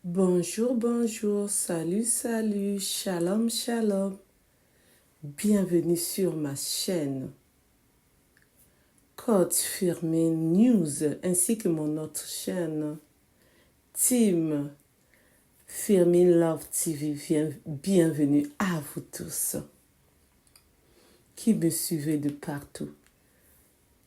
Bonjour, bonjour, salut, salut, shalom, shalom. Bienvenue sur ma chaîne Code Firmin News ainsi que mon autre chaîne Team Firmin Love TV. Bienvenue à vous tous qui me suivez de partout.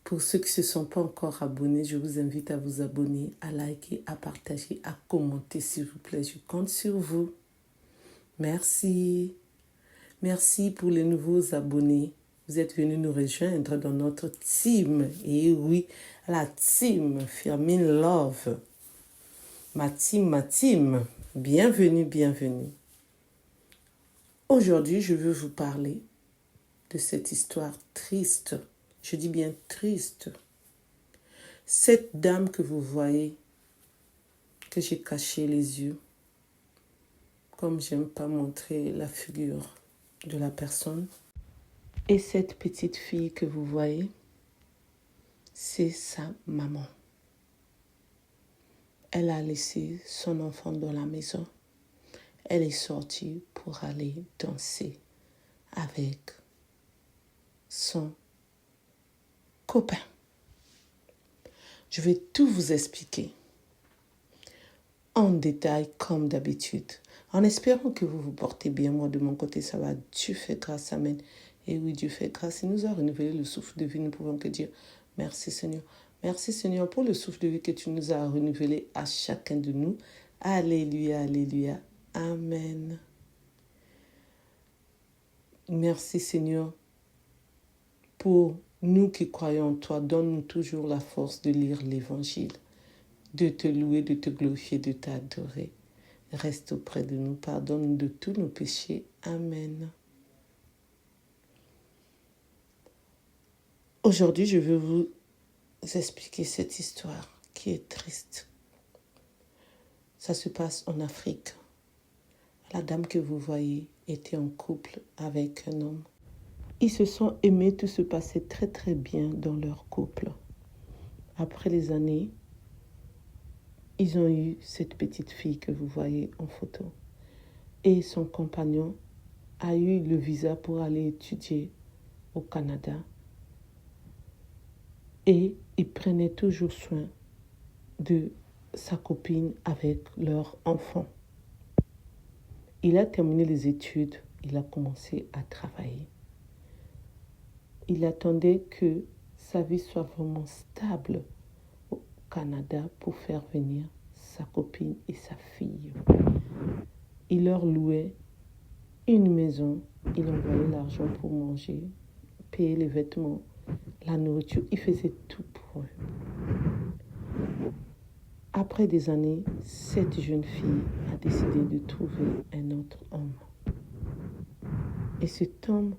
Pour ceux qui ne se sont pas encore abonnés, je vous invite à vous abonner, à liker, à partager, à commenter s'il vous plaît. Je compte sur vous. Merci. Merci pour les nouveaux abonnés. Vous êtes venus nous rejoindre dans notre team. Et oui, la team Firmin Love. Ma team. Bienvenue, bienvenue. Aujourd'hui, je veux vous parler de cette histoire triste. Je dis bien triste. Cette dame que vous voyez, que j'ai caché les yeux, comme j'aime pas montrer la figure de la personne. Et cette petite fille que vous voyez, c'est sa maman. Elle a laissé son enfant dans la maison. Elle est sortie pour aller danser avec son copain. Je vais tout vous expliquer en détail comme d'habitude. En espérant que vous vous portez bien. Moi, de mon côté, ça va. Dieu fait grâce, amen. Et oui, Dieu fait grâce. Il nous a renouvelé le souffle de vie. Nous pouvons que dire merci Seigneur. Merci Seigneur pour le souffle de vie que tu nous as renouvelé à chacun de nous. Alléluia, alléluia. Amen. Merci Seigneur pour nous qui croyons en toi. Donne-nous toujours la force de lire l'évangile, de te louer, de te glorifier, de t'adorer. Reste auprès de nous. Pardonne-nous de tous nos péchés. Amen. Aujourd'hui, je veux vous expliquer cette histoire qui est triste. Ça se passe en Afrique. La dame que vous voyez était en couple avec un homme. Ils se sont aimés, tout se passait très très bien dans leur couple. Après les années, ils ont eu cette petite fille que vous voyez en photo. Et son compagnon a eu le visa pour aller étudier au Canada. Et il prenait toujours soin de sa copine avec leur enfant. Il a terminé les études, il a commencé à travailler. Il attendait que sa vie soit vraiment stable au Canada pour faire venir sa copine et sa fille. Il leur louait une maison, il envoyait l'argent pour manger, payer les vêtements, la nourriture, il faisait tout pour eux. Après des années, cette jeune fille a décidé de trouver un autre homme. Et cet homme,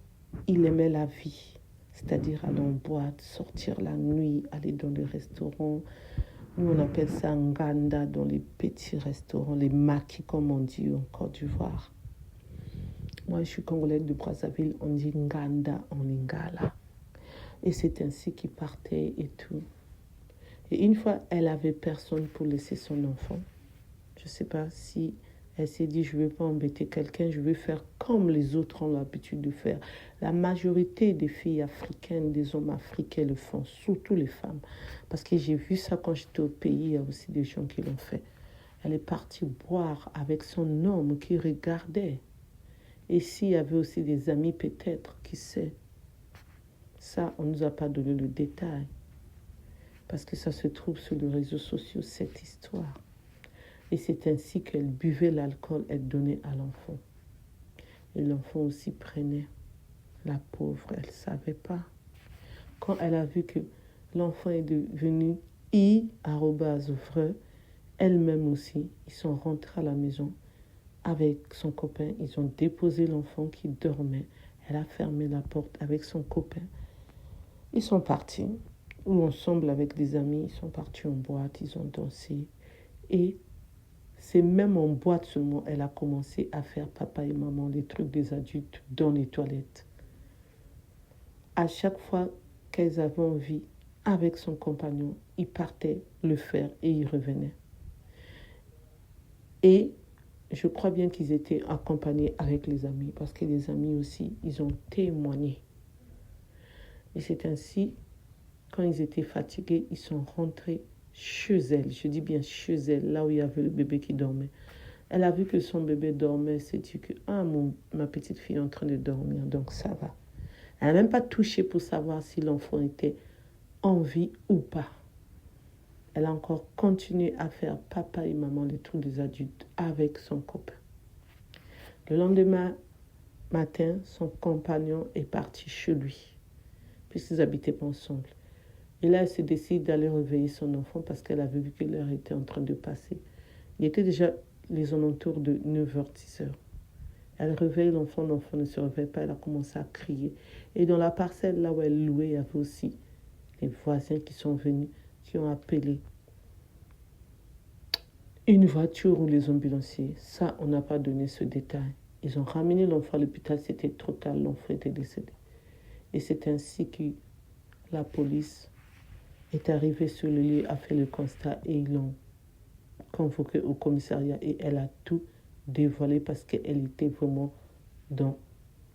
il aimait la vie, c'est-à-dire aller en boîte, sortir la nuit, aller dans les restaurants. Nous, on appelle ça nganda dans les petits restaurants, les maquis comme on dit en Côte d'Ivoire. Moi, je suis congolaise de Brazzaville, on dit nganda en lingala. Et c'est ainsi qu'il partait et tout. Et une fois, elle avait personne pour laisser son enfant. Je ne sais pas si elle s'est dit, je ne veux pas embêter quelqu'un, je veux faire comme les autres ont l'habitude de faire. La majorité des filles africaines, des hommes africains le font, surtout les femmes. Parce que j'ai vu ça quand j'étais au pays, il y a aussi des gens qui l'ont fait. Elle est partie boire avec son homme qui regardait. Et s'il y avait aussi des amis peut-être, qui sait. Ça, on ne nous a pas donné le détail. Parce que ça se trouve sur les réseaux sociaux, cette histoire. Et c'est ainsi qu'elle buvait l'alcool, elle donnait à l'enfant. Et l'enfant aussi prenait. La pauvre, elle ne savait pas. Quand elle a vu que l'enfant est devenu i-vreux, elle-même aussi, ils sont rentrés à la maison avec son copain. Ils ont déposé l'enfant qui dormait. Elle a fermé la porte avec son copain. Ils sont partis, ou ensemble avec des amis, ils sont partis en boîte, ils ont dansé. Et c'est même en boîte seulement, elle a commencé à faire papa et maman, les trucs des adultes dans les toilettes. À chaque fois qu'elles avaient envie, avec son compagnon, il partait le faire et il revenait. Et je crois bien qu'ils étaient accompagnés avec les amis, parce que les amis aussi, ils ont témoigné. Et c'est ainsi, quand ils étaient fatigués, ils sont rentrés chez elle. Je dis bien chez elle, là où il y avait le bébé qui dormait. Elle a vu que son bébé dormait, elle s'est dit que ma petite fille est en train de dormir, donc ça va. Elle n'a même pas touché pour savoir si l'enfant était en vie ou pas. Elle a encore continué à faire papa et maman les trucs des adultes avec son copain. Le lendemain matin, son compagnon est parti chez lui, puisqu'ils habitaient pas ensemble. Et là, elle se décide d'aller réveiller son enfant parce qu'elle avait vu que l'heure était en train de passer. Il était déjà les alentours de 9h, 10h. Elle réveille l'enfant ne se réveille pas, elle a commencé à crier. Et dans la parcelle là où elle louait, il y avait aussi les voisins qui sont venus, qui ont appelé une voiture ou les ambulanciers. Ça, on n'a pas donné ce détail. Ils ont ramené l'enfant à l'hôpital, c'était trop tard, l'enfant était décédé. Et c'est ainsi que la police est arrivée sur le lieu, a fait le constat et ils l'ont convoquée au commissariat et elle a tout dévoilé parce qu'elle était vraiment dans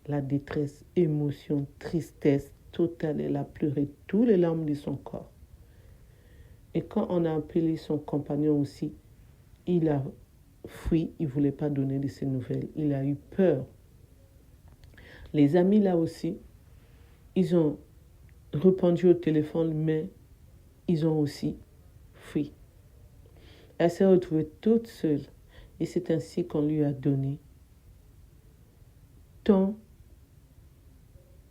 la détresse, émotion, tristesse totale. Elle a pleuré toutes les larmes de son corps. Et quand on a appelé son compagnon aussi, il a fui, il ne voulait pas donner de ses nouvelles. Il a eu peur. Les amis là aussi, ils ont répondu au téléphone, mais ils ont aussi fui. Elle s'est retrouvée toute seule. Et c'est ainsi qu'on lui a donné tant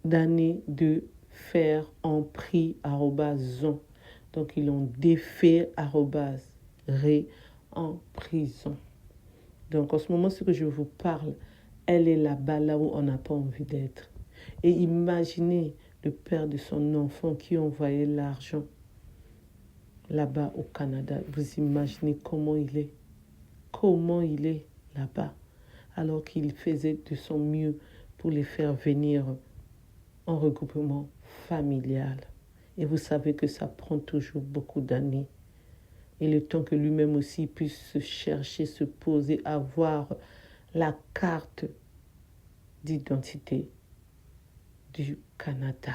d'années de faire en prix @zon. Donc ils l'ont défait @ré en prison. Donc en ce moment, ce que je vous parle, elle est là-bas, là où on n'a pas envie d'être. Et imaginez le père de son enfant qui envoyait l'argent là-bas au Canada. Vous imaginez comment il est là-bas, alors qu'il faisait de son mieux pour les faire venir en regroupement familial. Et vous savez que ça prend toujours beaucoup d'années. Et le temps que lui-même aussi puisse se chercher, se poser, avoir la carte d'identité du Canada.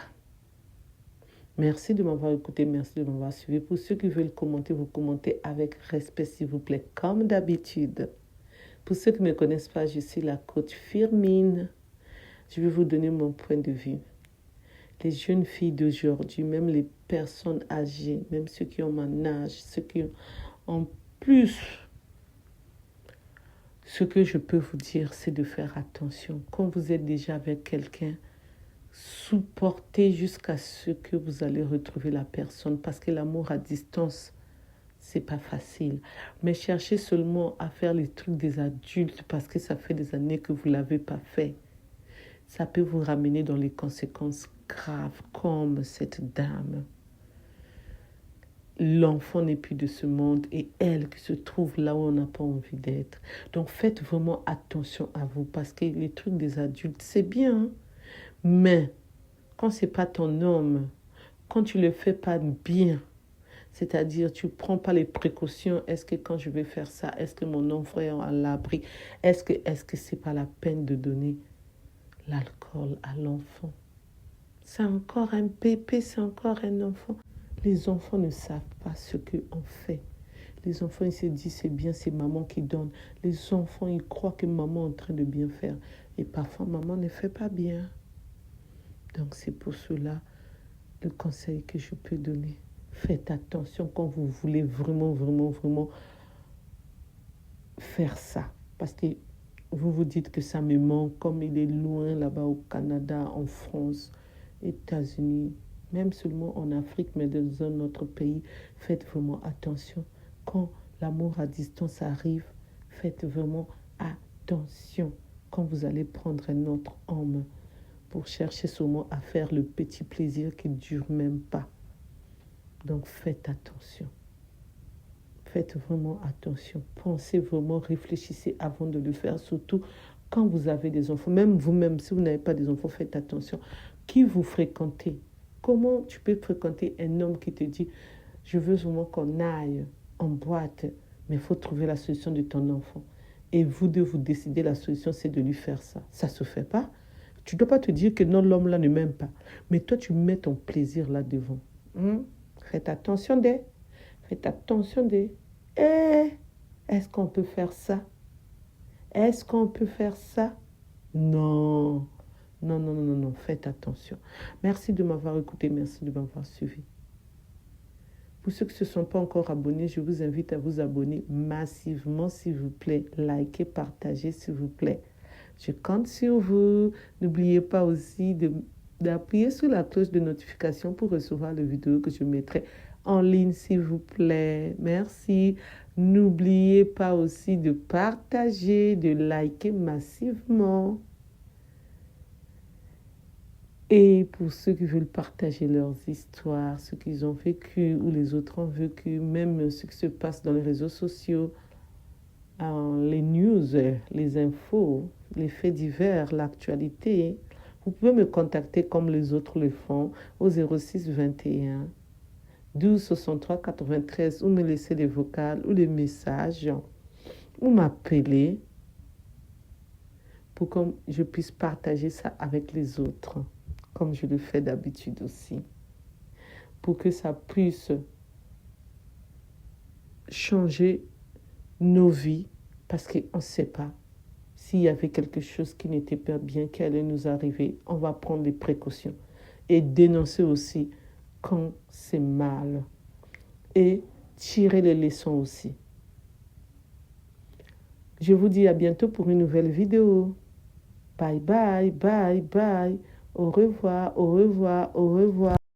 Merci de m'avoir écouté, merci de m'avoir suivi. Pour ceux qui veulent commenter, vous commentez avec respect, s'il vous plaît, comme d'habitude. Pour ceux qui ne me connaissent pas, je suis la coach Firmine. Je vais vous donner mon point de vue. Les jeunes filles d'aujourd'hui, même les personnes âgées, même ceux qui ont mon âge, ceux qui ont plus, ce que je peux vous dire, c'est de faire attention. Quand vous êtes déjà avec quelqu'un, supportez jusqu'à ce que vous allez retrouver la personne, parce que l'amour à distance, c'est pas facile. Mais cherchez seulement à faire les trucs des adultes parce que ça fait des années que vous l'avez pas fait. Ça peut vous ramener dans les conséquences graves, comme cette dame. L'enfant n'est plus de ce monde et elle qui se trouve là où on n'a pas envie d'être. Donc faites vraiment attention à vous parce que les trucs des adultes, c'est bien, hein? Mais quand c'est pas ton homme, quand tu le fais pas bien, c'est-à-dire tu prends pas les précautions, est-ce que quand je vais faire ça, est-ce que mon enfant est à l'abri, est-ce que c'est pas la peine de donner l'alcool à l'enfant? C'est encore un bébé, c'est encore un enfant. Les enfants ne savent pas ce qu'on fait. Les enfants, ils se disent, c'est bien, c'est maman qui donne. Les enfants, ils croient que maman est en train de bien faire. Et parfois, maman ne fait pas bien. Donc, c'est pour cela le conseil que je peux donner. Faites attention quand vous voulez vraiment faire ça. Parce que vous vous dites que ça me manque, comme il est loin là-bas au Canada, en France, États-Unis, même seulement en Afrique, mais dans un autre pays. Faites vraiment attention. Quand l'amour à distance arrive, faites vraiment attention. Quand vous allez prendre un autre homme pour chercher seulement à faire le petit plaisir qui ne dure même pas. Donc faites attention. Faites vraiment attention. Pensez vraiment, réfléchissez avant de le faire, surtout quand vous avez des enfants. Même vous-même, si vous n'avez pas des enfants, faites attention. Qui vous fréquentez? Comment tu peux fréquenter un homme qui te dit « Je veux vraiment qu'on aille en boîte, mais il faut trouver la solution de ton enfant. » et vous deux, vous décidez, la solution, c'est de lui faire ça. Ça ne se fait pas. Tu ne dois pas te dire que non, l'homme là ne m'aime pas. Mais toi, tu mets ton plaisir là devant. Faites attention des. Faites attention des. Eh, est-ce qu'on peut faire ça? Est-ce qu'on peut faire ça? Non. Non, non, non, non, non. Faites attention. Merci de m'avoir écouté. Merci de m'avoir suivi. Pour ceux qui ne se sont pas encore abonnés, je vous invite à vous abonner massivement, s'il vous plaît. Likez, partagez, s'il vous plaît. Je compte sur vous. N'oubliez pas aussi d'appuyer sur la cloche de notification pour recevoir les vidéos que je mettrai en ligne, s'il vous plaît. Merci. N'oubliez pas aussi de partager, de liker massivement. Et pour ceux qui veulent partager leurs histoires, ce qu'ils ont vécu ou les autres ont vécu, même ce qui se passe dans les réseaux sociaux, les news, les infos, les faits divers, l'actualité, vous pouvez me contacter comme les autres le font au 06 21 12 63 93 ou me laisser des vocales ou des messages ou m'appeler pour que je puisse partager ça avec les autres, comme je le fais d'habitude aussi, pour que ça puisse changer nos vies, parce qu'on ne sait pas s'il y avait quelque chose qui n'était pas bien qui allait nous arriver. On va prendre des précautions et dénoncer aussi quand c'est mal et tirer les leçons aussi. Je vous dis à bientôt pour une nouvelle vidéo. Bye bye, bye bye. Au revoir, au revoir, au revoir.